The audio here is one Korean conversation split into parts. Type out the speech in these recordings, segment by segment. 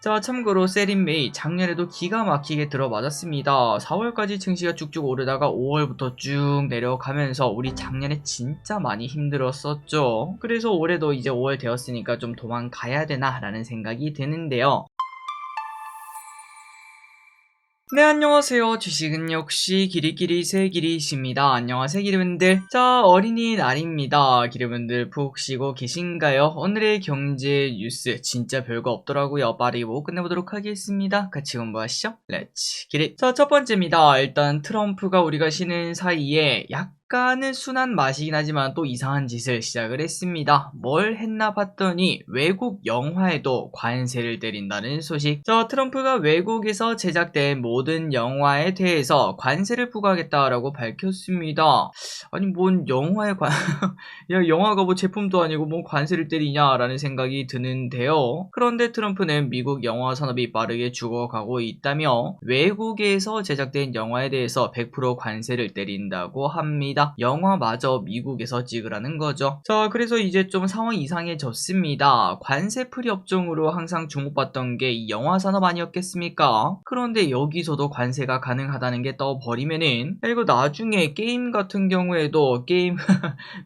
자, 참고로 세린메이 작년에도 기가 막히게 들어맞았습니다. 4월까지 증시가 쭉쭉 오르다가 5월부터 쭉 내려가면서 우리 작년에 진짜 많이 힘들었었죠. 그래서 올해도 이제 5월 되었으니까 좀 도망가야 되나 라는 생각이 드는데요. 네, 안녕하세요. 주식은 역시 기리기리 새기리십니다. 안녕하세요, 기리분들. 자, 어린이날입니다. 기리분들 푹 쉬고 계신가요? 오늘의 경제 뉴스 진짜 별거 없더라고요. 빠르게 보고 끝내보도록 하겠습니다. 같이 공부하시죠. 렛츠 기리. 자, 첫 번째입니다. 일단 트럼프가 우리가 쉬는 사이에 약간은 순한 맛이긴 하지만 또 이상한 짓을 시작을 했습니다. 뭘 했나 봤더니 외국 영화에도 관세를 때린다는 소식. 자, 트럼프가 외국에서 제작된 모든 영화에 대해서 관세를 부과하겠다라고 밝혔습니다. 아니 뭔 영화에 야, 영화가 뭐 제품도 아니고 뭔 관세를 때리냐라는 생각이 드는데요. 그런데 트럼프는 미국 영화 산업이 빠르게 죽어가고 있다며 외국에서 제작된 영화에 대해서 100% 관세를 때린다고 합니다. 영화마저 미국에서 찍으라는 거죠. 자, 그래서 이제 좀 상황이 이상해졌습니다. 관세 프리 업종으로 항상 주목받던 게 이 영화 산업 아니었겠습니까? 그런데 여기서도 관세가 가능하다는 게 떠버리면은 이거 나중에 게임 같은 경우에도 게임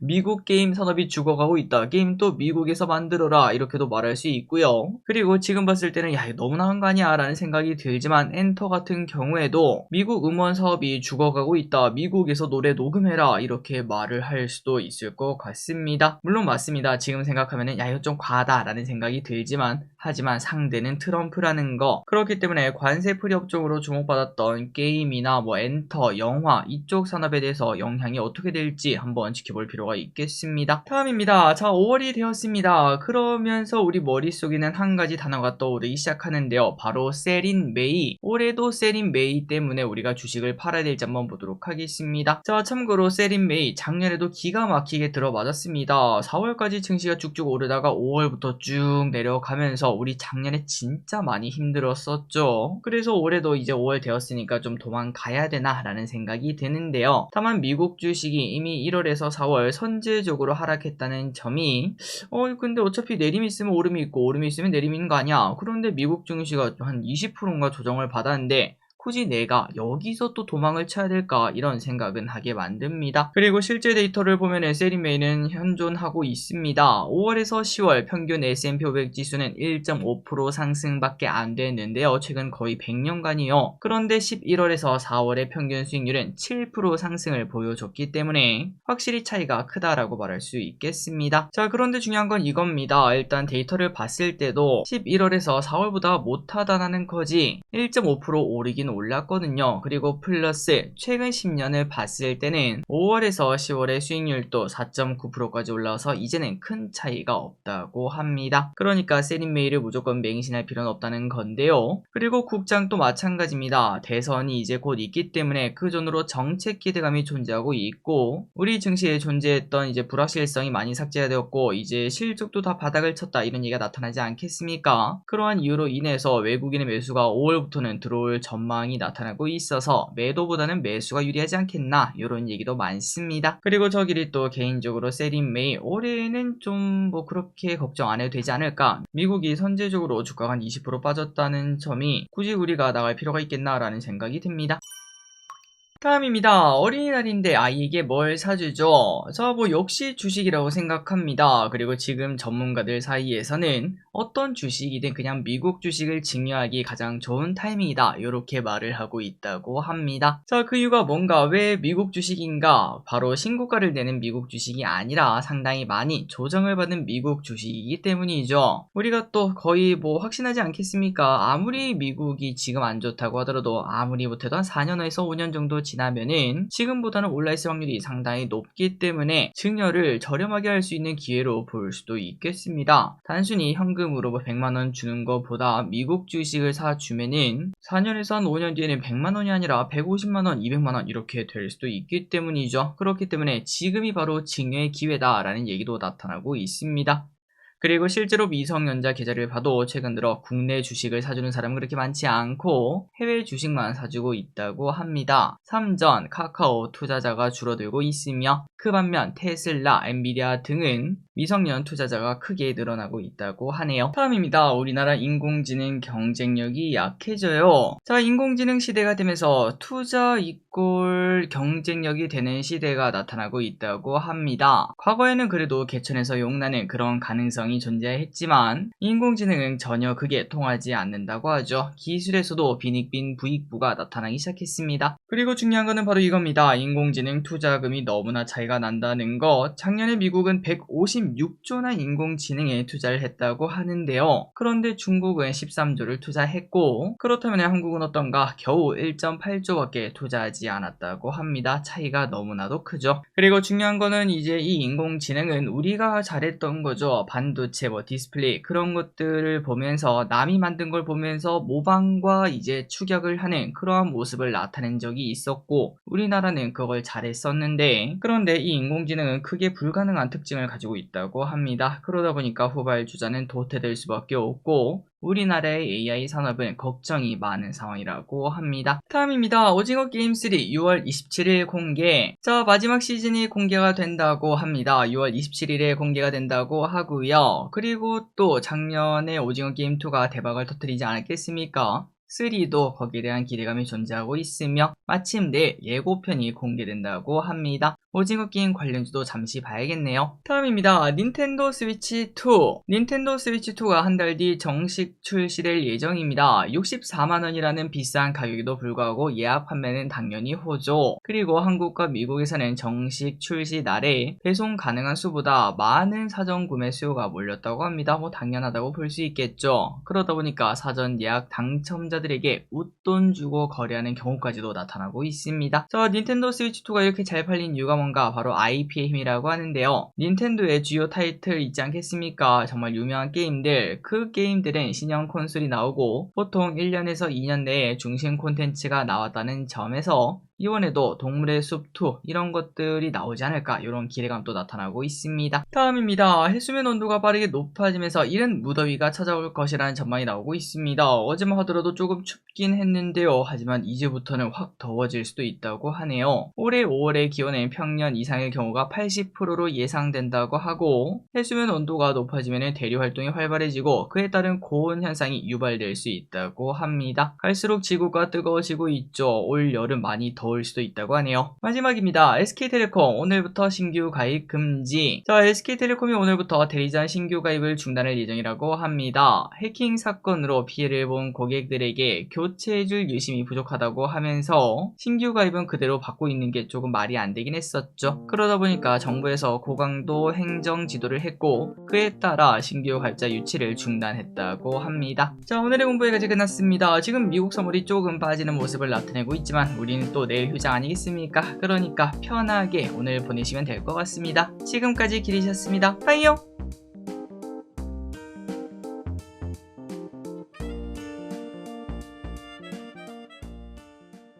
미국 게임 산업이 죽어가고 있다. 게임 또 미국에서 만들어라. 이렇게도 말할 수 있고요. 그리고 지금 봤을 때는 야, 이거 너무 나은 거 아니야? 라는 생각이 들지만 엔터 같은 경우에도 미국 음원 사업이 죽어가고 있다. 미국에서 노래 녹음해라. 이렇게 말을 할 수도 있을 것 같습니다. 물론 맞습니다. 지금 생각하면은 야, 이거 좀 과하다. 라는 생각이 들지만 하지만 상대는 트럼프라는 거. 그렇기 때문에 관세 프리 업종으로 주목받았던 게임이나 뭐 엔터, 영화 이쪽 산업에 대해서 영향이 어떻게 될지 한번 지켜볼 필요가 있겠습니다. 다음입니다. 자, 5월이 되었습니다. 그러면서 우리 머릿속에는 한 가지 단어가 떠오르기 시작하는데요. 바로 세린메이. 올해도 세린메이 때문에 우리가 주식을 팔아야 될지 한번 보도록 하겠습니다. 자, 참고로 세린메이 작년에도 기가 막히게 들어맞았습니다. 4월까지 증시가 쭉쭉 오르다가 5월부터 쭉 내려가면서 우리 작년에 진짜 많이 힘들었었죠. 그래서 올해도 이제 5월 되었으니까 좀 도망가야 되나 라는 생각이 드는데요. 다만 미국 주식이 이미 1월에서 4월 선제적으로 하락했다는 점이 근데 어차피 내림이 있으면 오름이 있고 오름이 있으면 내림이 있는 거 아니야. 그런데 미국 증시가 한 20%인가 조정을 받았는데 굳이 내가 여기서 또 도망을 쳐야 될까 이런 생각은 하게 만듭니다. 그리고 실제 데이터를 보면 세린메이는 현존하고 있습니다. 5월에서 10월 평균 S&P 500 지수는 1.5% 상승밖에 안 됐는데요. 최근 거의 100년간이요. 그런데 11월에서 4월의 평균 수익률은 7% 상승을 보여줬기 때문에 확실히 차이가 크다라고 말할 수 있겠습니다. 자, 그런데 중요한 건 이겁니다. 일단 데이터를 봤을 때도 11월에서 4월보다 못하다는 거지 1.5% 오르긴 올랐거든요. 그리고 플러스 최근 10년을 봤을 때는 5월에서 10월의 수익률도 4.9%까지 올라와서 이제는 큰 차이가 없다고 합니다. 그러니까 세린메이를 무조건 맹신할 필요는 없다는 건데요. 그리고 국장도 마찬가지입니다. 대선이 이제 곧 있기 때문에 그 전으로 정책 기대감이 존재하고 있고 우리 증시에 존재했던 이제 불확실성이 많이 삭제가 되었고 이제 실적도 다 바닥을 쳤다 이런 얘기가 나타나지 않겠습니까? 그러한 이유로 인해서 외국인의 매수가 5월부터는 들어올 전망이 나타나고 있어서 매도보다는 매수가 유리하지 않겠나 이런 얘기도 많습니다. 그리고 저끼리 또 개인적으로 세린메이 올해는 좀 뭐 그렇게 걱정 안 해도 되지 않을까. 미국이 선제적으로 주가가 한 20% 빠졌다는 점이 굳이 우리가 나갈 필요가 있겠나 라는 생각이 듭니다. 다음입니다. 어린이날인데 아이에게 뭘 사주죠? 저 뭐 역시 주식이라고 생각합니다. 그리고 지금 전문가들 사이에서는 어떤 주식이든 그냥 미국 주식을 증여하기 가장 좋은 타이밍이다. 이렇게 말을 하고 있다고 합니다. 자, 그 이유가 뭔가 왜 미국 주식인가? 바로 신고가를 내는 미국 주식이 아니라 상당히 많이 조정을 받은 미국 주식이기 때문이죠. 우리가 또 거의 뭐 확신하지 않겠습니까? 아무리 미국이 지금 안 좋다고 하더라도 아무리 못해도 한 4년에서 5년 정도 지나면은 지금보다는 올라있을 확률이 상당히 높기 때문에 증여를 저렴하게 할 수 있는 기회로 볼 수도 있겠습니다. 단순히 현금으로 뭐 100만원 주는 것보다 미국 주식을 사주면은 4년에서 한 5년 뒤에는 100만원이 아니라 150만원, 200만원 이렇게 될 수도 있기 때문이죠. 그렇기 때문에 지금이 바로 증여의 기회다라는 얘기도 나타나고 있습니다. 그리고 실제로 미성년자 계좌를 봐도 최근 들어 국내 주식을 사주는 사람은 그렇게 많지 않고 해외 주식만 사주고 있다고 합니다. 삼전, 카카오 투자자가 줄어들고 있으며 그 반면 테슬라, 엔비디아 등은 미성년 투자자가 크게 늘어나고 있다고 하네요. 다음입니다. 우리나라 인공지능 경쟁력이 약해져요. 자, 인공지능 시대가 되면서 투자 이꼴 경쟁력이 되는 시대가 나타나고 있다고 합니다. 과거에는 그래도 개천에서 용나는 그런 가능성이 존재했지만 인공지능은 전혀 그게 통하지 않는다고 하죠. 기술에서도 빈익빈 부익부가 나타나기 시작했습니다. 그리고 중요한 거는 바로 이겁니다. 인공지능 투자금이 너무나 차이가 난다는 것. 작년에 미국은 156조나 인공지능에 투자를 했다고 하는데요. 그런데 중국은 13조를 투자했고, 그렇다면 한국은 어떤가? 겨우 1.8조밖에 투자하지 않았다고 합니다. 차이가 너무나도 크죠. 그리고 중요한 거는 이제 이 인공지능은 우리가 잘했던 거죠. 반도체, 디스플레이 그런 것들을 보면서 남이 만든 걸 보면서 모방과 이제 추격을 하는 그러한 모습을 나타낸 적이 있었고, 우리나라는 그걸 잘했었는데, 그런데 이 인공지능은 크게 불가능한 특징을 가지고 있다고 합니다. 그러다 보니까 후발주자는 도태될 수밖에 없고 우리나라의 AI 산업은 걱정이 많은 상황이라고 합니다. 다음입니다. 오징어 게임 3 6월 27일 공개. 자, 마지막 시즌이 공개가 된다고 합니다. 6월 27일에 공개가 된다고 하고요. 그리고 또 작년에 오징어 게임 2가 대박을 터뜨리지 않았겠습니까? 3도 거기에 대한 기대감이 존재하고 있으며 마침 내일 예고편이 공개된다고 합니다. 오징어 게임 관련주도 잠시 봐야겠네요. 다음입니다. 닌텐도 스위치 2. 닌텐도 스위치 2가 한 달 뒤 정식 출시될 예정입니다. 64만원이라는 비싼 가격에도 불구하고 예약 판매는 당연히 호조. 그리고 한국과 미국에서는 정식 출시 날에 배송 가능한 수보다 많은 사전 구매 수요가 몰렸다고 합니다. 당연하다고 볼 수 있겠죠. 그러다 보니까 사전 예약 당첨자들에게 웃돈 주고 거래하는 경우까지도 나타나고 있습니다. 자, 닌텐도 스위치 2가 이렇게 잘 팔린 이유가 뭔가? 바로 IP의 힘이라고 하는데요. 닌텐도의 주요 타이틀 있지 않겠습니까? 정말 유명한 게임들, 그 게임들은 신형 콘솔이 나오고 보통 1년에서 2년 내에 중심 콘텐츠가 나왔다는 점에서 이번에도 동물의 숲 2 이런 것들이 나오지 않을까 이런 기대감도 나타나고 있습니다. 다음입니다. 해수면 온도가 빠르게 높아지면서 이른 무더위가 찾아올 것이라는 전망이 나오고 있습니다. 어제만 하더라도 조금 춥긴 했는데요. 하지만 이제부터는 확 더워질 수도 있다고 하네요. 올해 5월의 기온은 평년 이상의 경우가 80%로 예상된다고 하고 해수면 온도가 높아지면 대류 활동이 활발해지고 그에 따른 고온 현상이 유발될 수 있다고 합니다. 갈수록 지구가 뜨거워지고 있죠. 올 여름 많이 더울 수도 있다고 하네요. 마지막입니다. SK텔레콤 오늘부터 신규 가입 금지. 자, SK텔레콤이 오늘부터 대리자 신규 가입을 중단할 예정이라고 합니다. 해킹 사건으로 피해를 본 고객들에게 교체해줄 유심이 부족하다고 하면서 신규 가입은 그대로 받고 있는 게 조금 말이 안 되긴 했었죠. 그러다 보니까 정부에서 고강도 행정 지도를 했고 그에 따라 신규 가입자 유치를 중단했다고 합니다. 자, 오늘의 공부 여기까지 끝났습니다. 지금 미국 선물이 조금 빠지는 모습을 나타내고 있지만 우리는 또 내일 휴장 아니겠습니까? 그러니까 편하게 오늘 보내시면 될 것 같습니다. 지금까지 기리셨습니다. 빠이요!